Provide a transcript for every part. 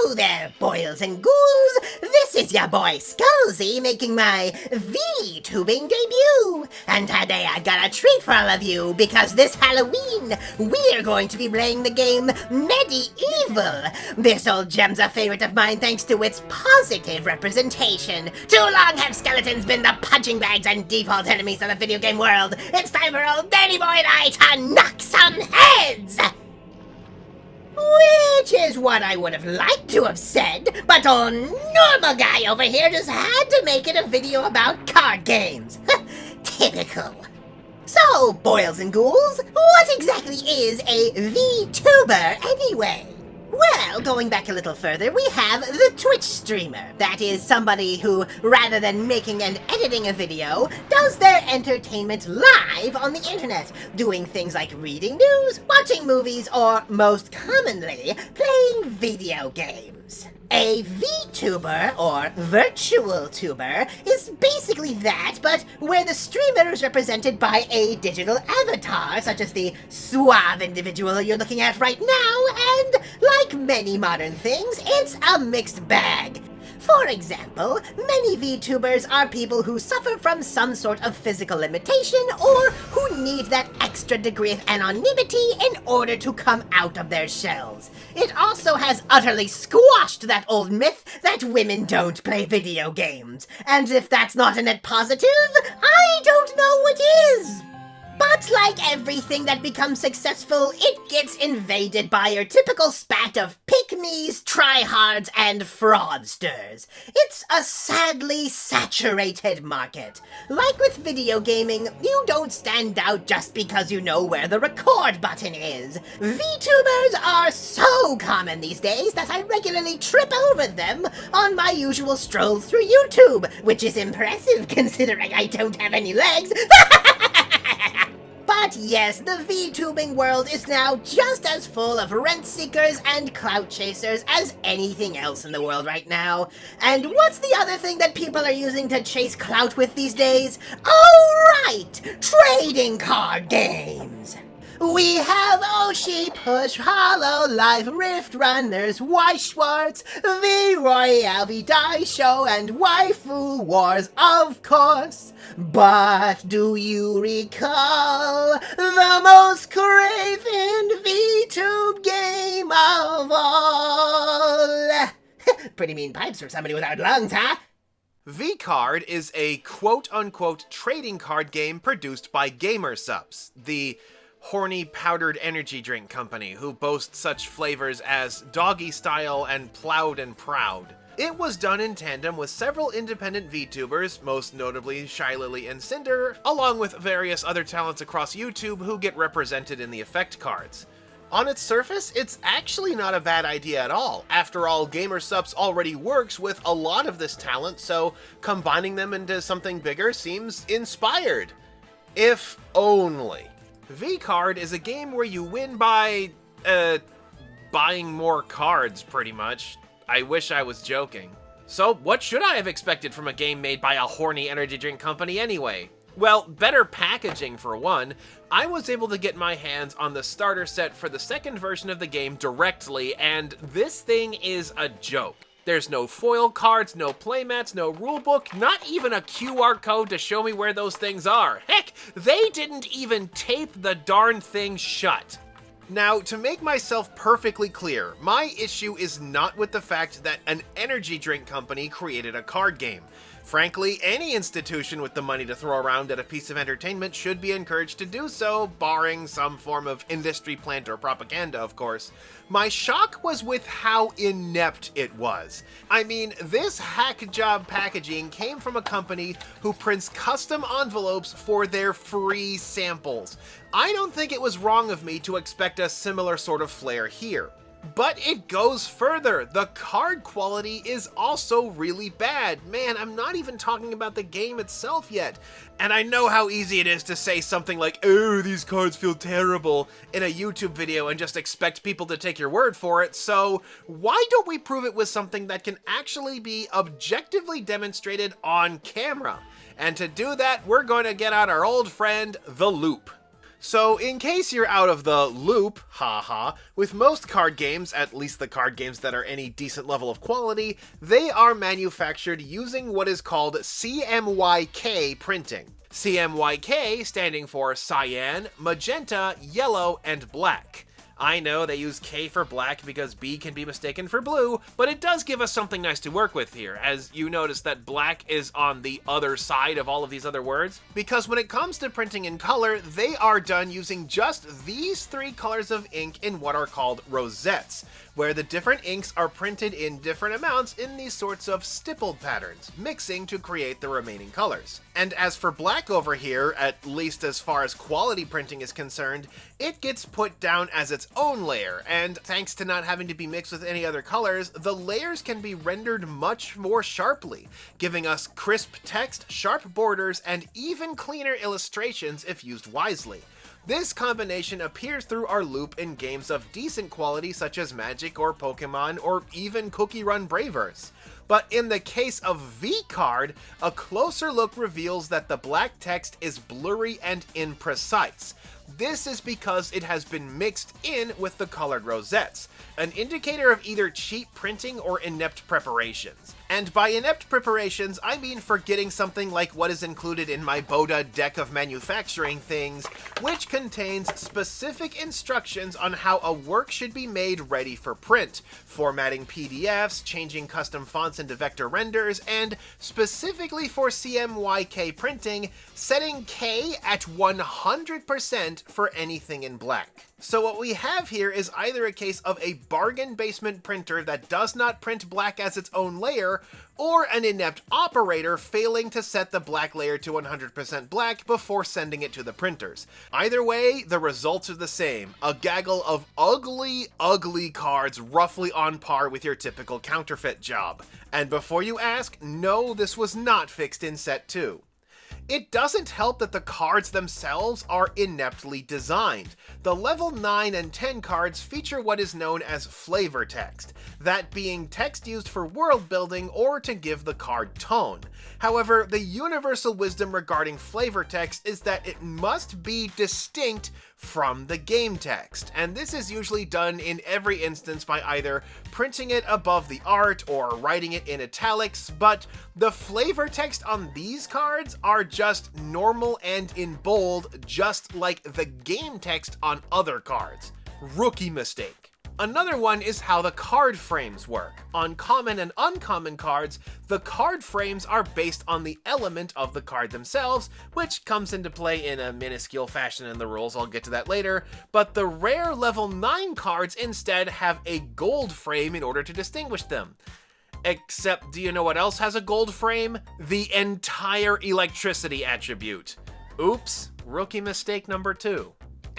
Hello there, boils and ghouls! This is your boy Skullsy making my VTubing debut! And today I've got a treat for all of you, because this Halloween, we're going to be playing the game Medieval! This old gem's a favorite of mine thanks to its positive representation. Too long have skeletons been the punching bags and default enemies of the video game world. It's time for old Danny Boy and I to knock some heads! Which is what I would have liked to have said, but old normal guy over here just had to make it a video about card games. Typical. So, boils and ghouls, what exactly is a VTuber anyway? Well, going back a little further, we have the Twitch streamer. That is somebody who, rather than making and editing a video, does their entertainment live on the internet, doing things like reading news, watching movies, or, most commonly, playing video games. A VTuber, or virtual tuber, is basically that, but where the streamer is represented by a digital avatar, such as the suave individual you're looking at right now, and, like many modern things, it's a mixed bag. For example, many VTubers are people who suffer from some sort of physical limitation or who need that extra degree of anonymity in order to come out of their shells. It also has utterly squashed that old myth that women don't play video games. And if that's not a net positive, I don't know what is. But like everything that becomes successful, it gets invaded by your typical spat of pick-me's, tryhards, and fraudsters. It's a sadly saturated market. Like with video gaming, you don't stand out just because you know where the record button is. VTubers are so common these days that I regularly trip over them on my usual strolls through YouTube, which is impressive considering I don't have any legs. But yes, the VTubing world is now just as full of rent seekers and clout chasers as anything else in the world right now. And what's the other thing that people are using to chase clout with these days? Oh right! Trading card games! We have Oshi, Push, Hollow, Life, Rift Runners, White Schwartz, V Royale, V Die Show, and Waifu Wars, of course. But do you recall the most craven VTube game of all? Pretty mean pipes for somebody without lungs, huh? Vcard is a quote-unquote trading card game produced by Gamersupps, the horny powdered energy drink company who boasts such flavors as Doggy Style and Plowed and Proud. It was done in tandem with several independent VTubers, most notably Shylily and Cinder, along with various other talents across YouTube who get represented in the effect cards. On its surface, it's actually not a bad idea at all. After all, Gamersupps already works with a lot of this talent, so combining them into something bigger seems inspired. If only. Vcard is a game where you win by, buying more cards, pretty much. I wish I was joking. So, what should I have expected from a game made by a horny energy drink company anyway? Well, better packaging for one. I was able to get my hands on the starter set for the second version of the game directly, and this thing is a joke. There's no foil cards, no playmats, no rulebook, not even a QR code to show me where those things are. Heck, they didn't even tape the darn thing shut. Now, to make myself perfectly clear, my issue is not with the fact that an energy drink company created a card game. Frankly, any institution with the money to throw around at a piece of entertainment should be encouraged to do so, barring some form of industry plant or propaganda, of course. My shock was with how inept it was. I mean, this hack job packaging came from a company who prints custom envelopes for their free samples. I don't think it was wrong of me to expect a similar sort of flair here. But it goes further. The card quality is also really bad. Man, I'm not even talking about the game itself yet. And I know how easy it is to say something like, "Oh, these cards feel terrible," in a YouTube video and just expect people to take your word for it. So why don't we prove it with something that can actually be objectively demonstrated on camera? And to do that, we're going to get out our old friend, the Loop. So in case you're out of the loop, haha, with most card games, at least the card games that are any decent level of quality, they are manufactured using what is called CMYK printing. CMYK standing for cyan, magenta, yellow, and black. I know they use K for black because B can be mistaken for blue, but it does give us something nice to work with here, as you notice that black is on the other side of all of these other words. Because when it comes to printing in color, they are done using just these 3 colors of ink in what are called rosettes, where the different inks are printed in different amounts in these sorts of stippled patterns, mixing to create the remaining colors. And as for black over here, at least as far as quality printing is concerned, it gets put down as its own layer, and thanks to not having to be mixed with any other colors, the layers can be rendered much more sharply, giving us crisp text, sharp borders, and even cleaner illustrations if used wisely. This combination appears through our loop in games of decent quality such as Magic or Pokemon or even Cookie Run Braveverse. But in the case of Vcard, a closer look reveals that the black text is blurry and imprecise. This is because it has been mixed in with the colored rosettes, an indicator of either cheap printing or inept preparations. And by inept preparations, I mean forgetting something like what is included in my Boda deck of manufacturing things, which contains specific instructions on how a work should be made ready for print, formatting PDFs, changing custom fonts into vector renders, and specifically for CMYK printing, setting K at 100% for anything in black. So what we have here is either a case of a bargain basement printer that does not print black as its own layer, or an inept operator failing to set the black layer to 100% black before sending it to the printers. Either way, the results are the same, a gaggle of ugly, ugly cards roughly on par with your typical counterfeit job. And before you ask, no, this was not fixed in set 2. It doesn't help that the cards themselves are ineptly designed. The level 9 and 10 cards feature what is known as flavor text, that being text used for world building or to give the card tone. However, the universal wisdom regarding flavor text is that it must be distinct from the game text, and this is usually done in every instance by either printing it above the art or writing it in italics, but the flavor text on these cards are just normal and in bold, just like the game text on other cards. Rookie mistake. Another one is how the card frames work. On common and uncommon cards, the card frames are based on the element of the card themselves, which comes into play in a minuscule fashion in the rules, I'll get to that later, but the rare level 9 cards instead have a gold frame in order to distinguish them. Except, do you know what else has a gold frame? The entire electricity attribute. Oops, rookie mistake number 2.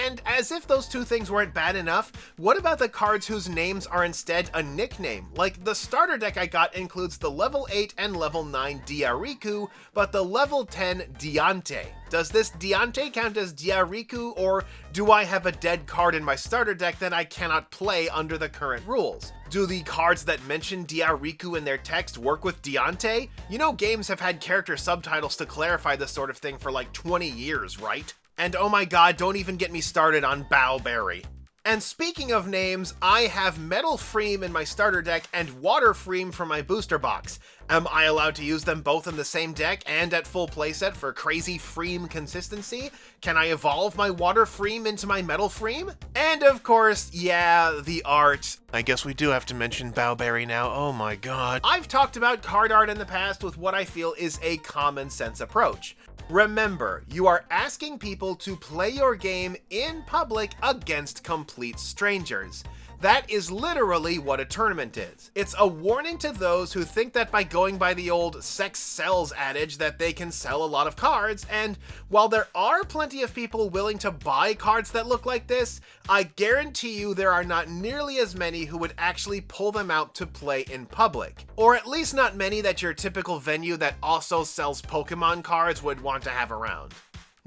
And as if those two things weren't bad enough, what about the cards whose names are instead a nickname? Like the starter deck I got includes the level 8 and level 9 Diariku, but the level 10 Diante. Does this Diante count as Diariku, or do I have a dead card in my starter deck that I cannot play under the current rules? Do the cards that mention Diariku in their text work with Diante? You know games have had character subtitles to clarify this sort of thing for like 20 years, right? And oh my god, don't even get me started on Bowberry. And speaking of names, I have Metal Freem in my starter deck and Water Freem for my booster box. Am I allowed to use them both in the same deck and at full playset for crazy Freem consistency? Can I evolve my Water Freem into my Metal Freem? And of course, yeah, the art. I guess we do have to mention Bowberry now, oh my god. I've talked about card art in the past with what I feel is a common sense approach. Remember, you are asking people to play your game in public against complete strangers. That is literally what a tournament is. It's a warning to those who think that by going by the old sex sells adage that they can sell a lot of cards, and while there are plenty of people willing to buy cards that look like this, I guarantee you there are not nearly as many who would actually pull them out to play in public. Or at least not many that your typical venue that also sells Pokemon cards would want to have around.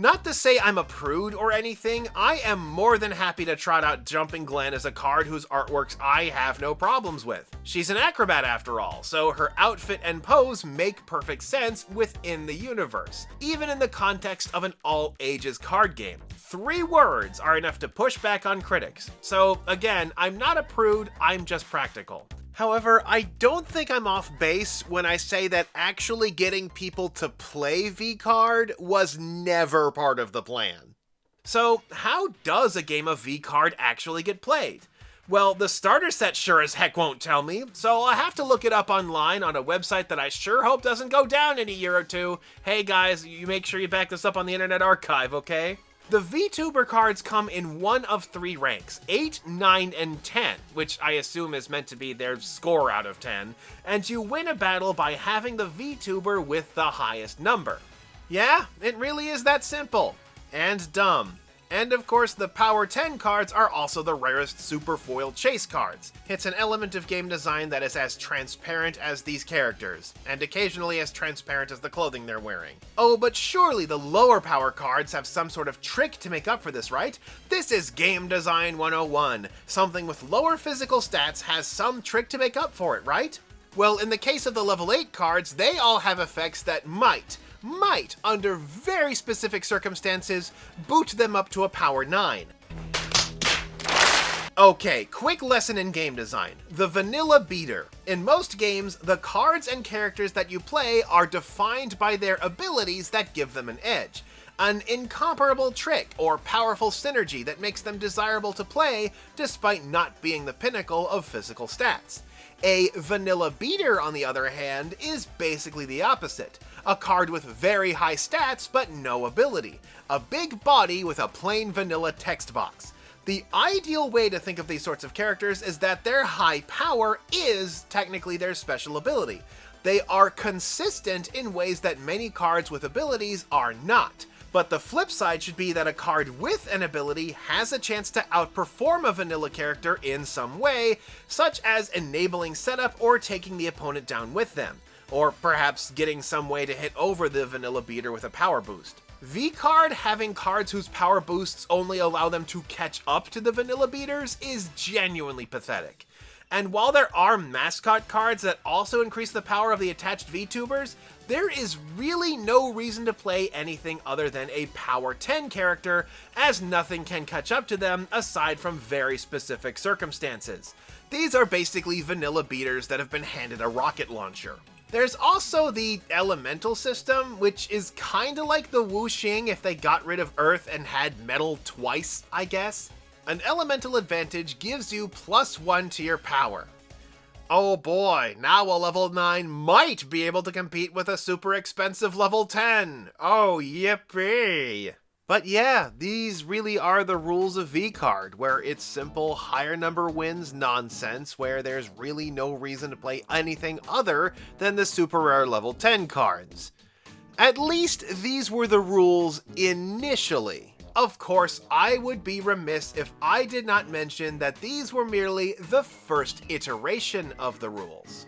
Not to say I'm a prude or anything, I am more than happy to trot out Jumping Glen as a card whose artworks I have no problems with. She's an acrobat after all, so her outfit and pose make perfect sense within the universe, even in the context of an all-ages card game. 3 words are enough to push back on critics. So again, I'm not a prude, I'm just practical. However, I don't think I'm off base when I say that actually getting people to play Vcard was never part of the plan. So how does a game of Vcard actually get played? Well, the starter set sure as heck won't tell me, so I'll have to look it up online on a website that I sure hope doesn't go down in a year or two. Hey guys, you make sure you back this up on the Internet Archive, okay? The VTuber cards come in one of 3 ranks, 8, 9, and 10, which I assume is meant to be their score out of 10, and you win a battle by having the VTuber with the highest number. Yeah, it really is that simple. And dumb. And of course, the Power 10 cards are also the rarest Super Foil Chase cards. It's an element of game design that is as transparent as these characters, and occasionally as transparent as the clothing they're wearing. Oh, but surely the lower power cards have some sort of trick to make up for this, right? This is Game Design 101. Something with lower physical stats has some trick to make up for it, right? Well, in the case of the level 8 cards, they all have effects that might, under very specific circumstances, boot them up to a Power 9. Okay, quick lesson in game design. The vanilla beater. In most games, the cards and characters that you play are defined by their abilities that give them an edge. An incomparable trick or powerful synergy that makes them desirable to play despite not being the pinnacle of physical stats. A vanilla beater, on the other hand, is basically the opposite. A card with very high stats but no ability. A big body with a plain vanilla text box. The ideal way to think of these sorts of characters is that their high power is technically their special ability. They are consistent in ways that many cards with abilities are not. But the flip side should be that a card with an ability has a chance to outperform a vanilla character in some way, such as enabling setup or taking the opponent down with them, or perhaps getting some way to hit over the vanilla beater with a power boost. Vcard having cards whose power boosts only allow them to catch up to the vanilla beaters is genuinely pathetic. And while there are mascot cards that also increase the power of the attached VTubers, there is really no reason to play anything other than a Power 10 character, as nothing can catch up to them aside from very specific circumstances. These are basically vanilla beaters that have been handed a rocket launcher. There's also the elemental system, which is kinda like the Wuxing if they got rid of Earth and had metal twice, I guess. An elemental advantage gives you +1 to your power. Oh boy, now a level 9 might be able to compete with a super expensive level 10. Oh, yippee! But yeah, these really are the rules of Vcard, where it's simple higher number wins nonsense, where there's really no reason to play anything other than the super rare level 10 cards. At least these were the rules initially. Of course, I would be remiss if I did not mention that these were merely the first iteration of the rules.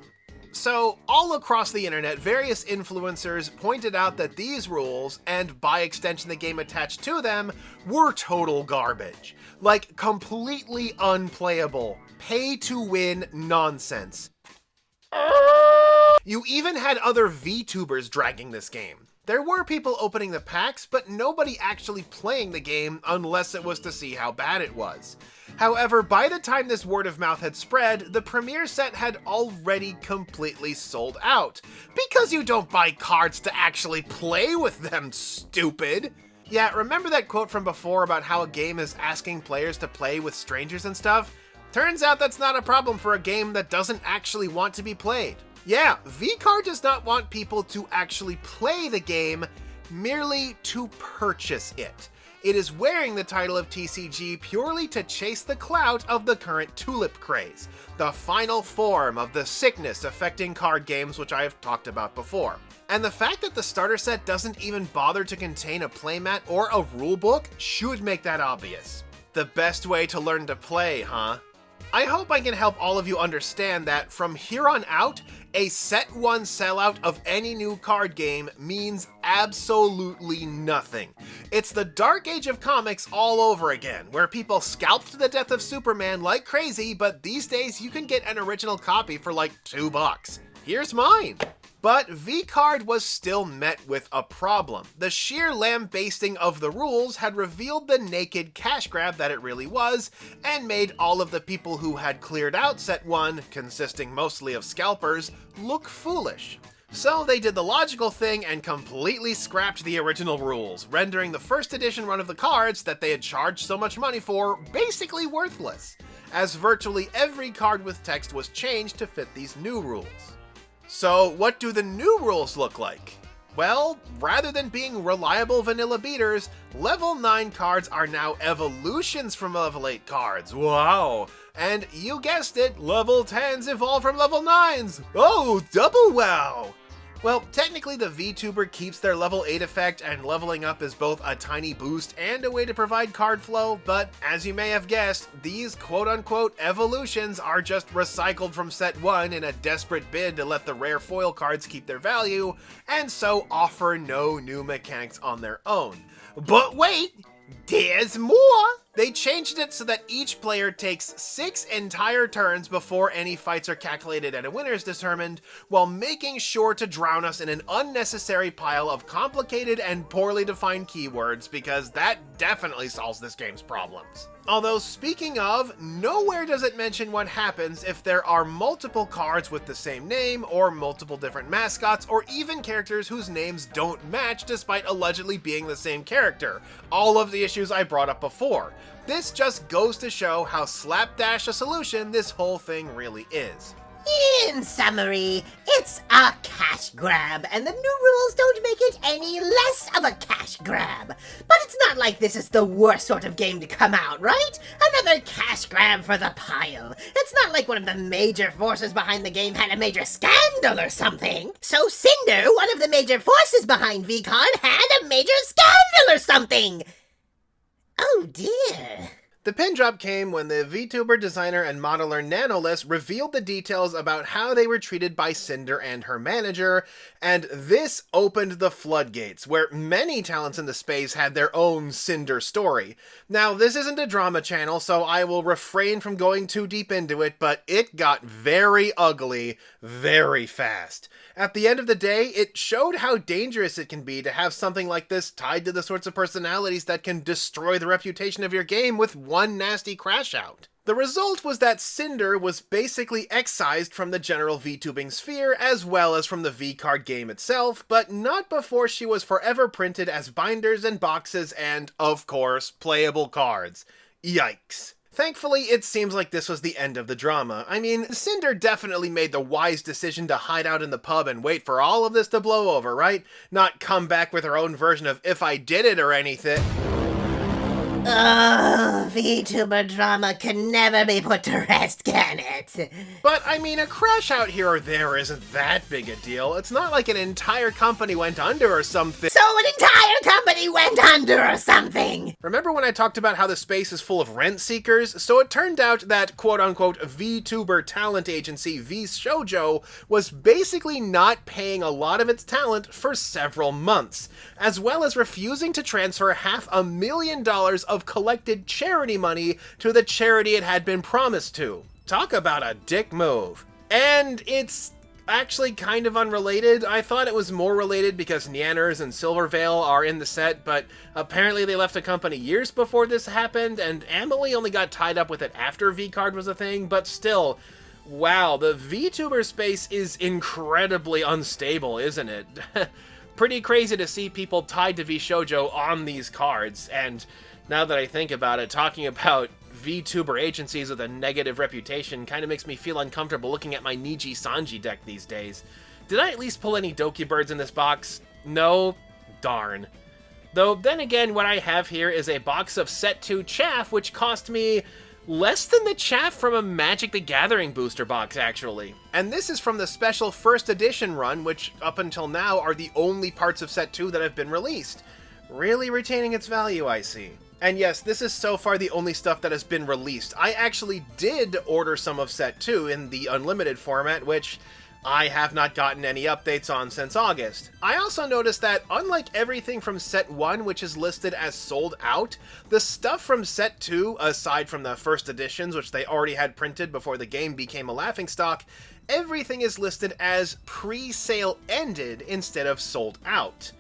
So, all across the internet, various influencers pointed out that these rules, and by extension the game attached to them, were total garbage. Like, completely unplayable, pay-to-win nonsense. You even had other VTubers dragging this game. There were people opening the packs, but nobody actually playing the game unless it was to see how bad it was. However, by the time this word of mouth had spread, the premiere set had already completely sold out. Because you don't buy cards to actually play with them, stupid! Yeah, remember that quote from before about how a game is asking players to play with strangers and stuff? Turns out that's not a problem for a game that doesn't actually want to be played. Yeah, Vcard does not want people to actually play the game, merely to purchase it. It is wearing the title of TCG purely to chase the clout of the current tulip craze, the final form of the sickness affecting card games which I have talked about before. And the fact that the starter set doesn't even bother to contain a playmat or a rulebook should make that obvious. The best way to learn to play, huh? I hope I can help all of you understand that from here on out, a set 1 sellout of any new card game means absolutely nothing. It's the dark age of comics all over again, where people scalped the death of Superman like crazy, but these days you can get an original copy for like $2. Here's mine. But Vcard was still met with a problem. The sheer lambasting of the rules had revealed the naked cash grab that it really was, and made all of the people who had cleared out Set 1, consisting mostly of scalpers, look foolish. So they did the logical thing and completely scrapped the original rules, rendering the first edition run of the cards that they had charged so much money for basically worthless, as virtually every card with text was changed to fit these new rules. So what do the new rules look like? Well, rather than being reliable vanilla beaters, level 9 cards are now evolutions from level 8 cards. Wow! And you guessed it, level 10s evolve from level 9s! Oh, double wow! Well, technically the VTuber keeps their level 8 effect, and leveling up is both a tiny boost and a way to provide card flow, but as you may have guessed, these quote-unquote evolutions are just recycled from Set 1 in a desperate bid to let the rare foil cards keep their value, and so offer no new mechanics on their own. But wait! There's more! They changed it so that each player takes 6 entire turns before any fights are calculated and a winner is determined, while making sure to drown us in an unnecessary pile of complicated and poorly defined keywords, because that definitely solves this game's problems. Although, speaking of, nowhere does it mention what happens if there are multiple cards with the same name, or multiple different mascots, or even characters whose names don't match despite allegedly being the same character. All of the issues I brought up before. This just goes to show how slapdash a solution this whole thing really is. In summary, it's a cash grab, and the new rules don't make it any less of a cash grab. But it's not like this is the worst sort of game to come out, right? Another cash grab for the pile. It's not like one of the major forces behind the game had a major scandal or something. So Cinder, one of the major forces behind Vcard, had a major scandal or something. Oh dear. The pin drop came when the VTuber designer and modeler Nanoless revealed the details about how they were treated by Cinder and her manager, and this opened the floodgates, where many talents in the space had their own Cinder story. Now, this isn't a drama channel, so I will refrain from going too deep into it, but it got very ugly very fast. At the end of the day, it showed how dangerous it can be to have something like this tied to the sorts of personalities that can destroy the reputation of your game with one nasty crash out. The result was that Cinder was basically excised from the general VTubing sphere as well as from the Vcard game itself, but not before she was forever printed as binders and boxes and, of course, playable cards. Yikes. Thankfully, it seems like this was the end of the drama. I mean, Cinder definitely made the wise decision to hide out in the pub and wait for all of this to blow over, right? Not come back with her own version of If I Did It or anything. Oh, VTuber drama can never be put to rest, can it? But, I mean, a crash out here or there isn't that big a deal. It's not like an entire company went under or something. So an entire company went under or something! Remember when I talked about how the space is full of rent seekers? So it turned out that quote-unquote VTuber talent agency VShojo was basically not paying a lot of its talent for several months, as well as refusing to transfer $500,000 of collected charity money to the charity it had been promised to. Talk about a dick move. And it's actually kind of unrelated. I thought it was more related because Nyanners and Silvervale are in the set, but apparently they left the company years before this happened, and Emily only got tied up with it after Vcard was a thing, but still, wow, the VTuber space is incredibly unstable, isn't it? Pretty crazy to see people tied to VShojo on these cards, and now that I think about it, talking about VTuber agencies with a negative reputation kind of makes me feel uncomfortable looking at my Niji Sanji deck these days. Did I at least pull any Doki Birds in this box? No? Darn. Though, then again, what I have here is a box of Set 2 chaff, which cost me less than the chaff from a Magic the Gathering booster box, actually. And this is from the special first edition run, which up until now are the only parts of Set 2 that have been released. Really retaining its value, I see. And yes, this is so far the only stuff that has been released. I actually did order some of Set 2 in the Unlimited format, which I have not gotten any updates on since August. I also noticed that, unlike everything from Set 1, which is listed as sold out, the stuff from Set 2, aside from the first editions, which they already had printed before the game became a laughingstock, everything is listed as pre-sale ended instead of sold out.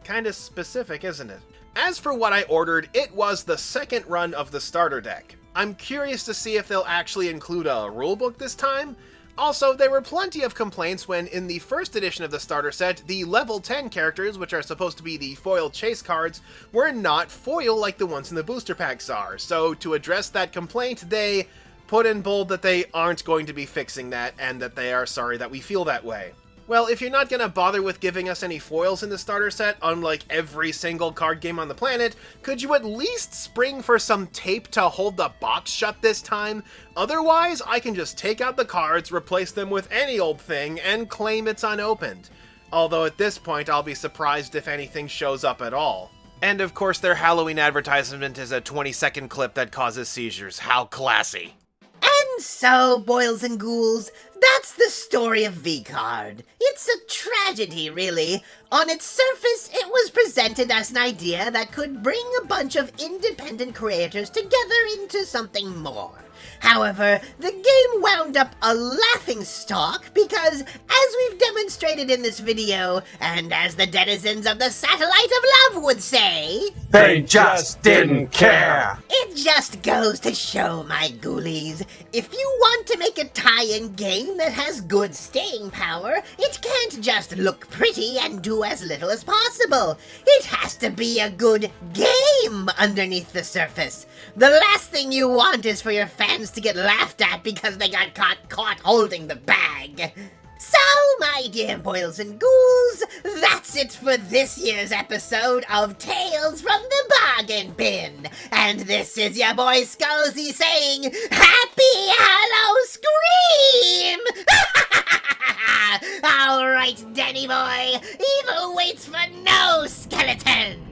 Kinda specific, isn't it? As for what I ordered, it was the second run of the starter deck. I'm curious to see if they'll actually include a rulebook this time. Also, there were plenty of complaints when, in the first edition of the starter set, the level 10 characters, which are supposed to be the foil chase cards, were not foil like the ones in the booster packs are. So, to address that complaint, they put in bold that they aren't going to be fixing that, and that they are sorry that we feel that way. Well, if you're not gonna bother with giving us any foils in the starter set, unlike every single card game on the planet, could you at least spring for some tape to hold the box shut this time? Otherwise, I can just take out the cards, replace them with any old thing, and claim it's unopened. Although at this point, I'll be surprised if anything shows up at all. And of course, their Halloween advertisement is a 20-second clip that causes seizures. How classy. And so, boils and ghouls, that's the story of Vcard. It's a tragedy, really. On its surface, it was presented as an idea that could bring a bunch of independent creators together into something more. However, the game wound up a laughingstock because, as we've demonstrated in this video, and as the denizens of the Satellite of Love would say, they just didn't care! It just goes to show, my ghoulies, if you want to make a tie-in game that has good staying power, it can't just look pretty and do as little as possible. It has to be a good game underneath the surface. The last thing you want is for your fans to get laughed at because they got caught holding the bag. So, my dear boils and ghouls, that's it for this year's episode of Tales from the Bargain Bin. And this is your boy Scozy saying, Happy Hallow Scream! Alright, Danny boy, evil waits for no skeleton!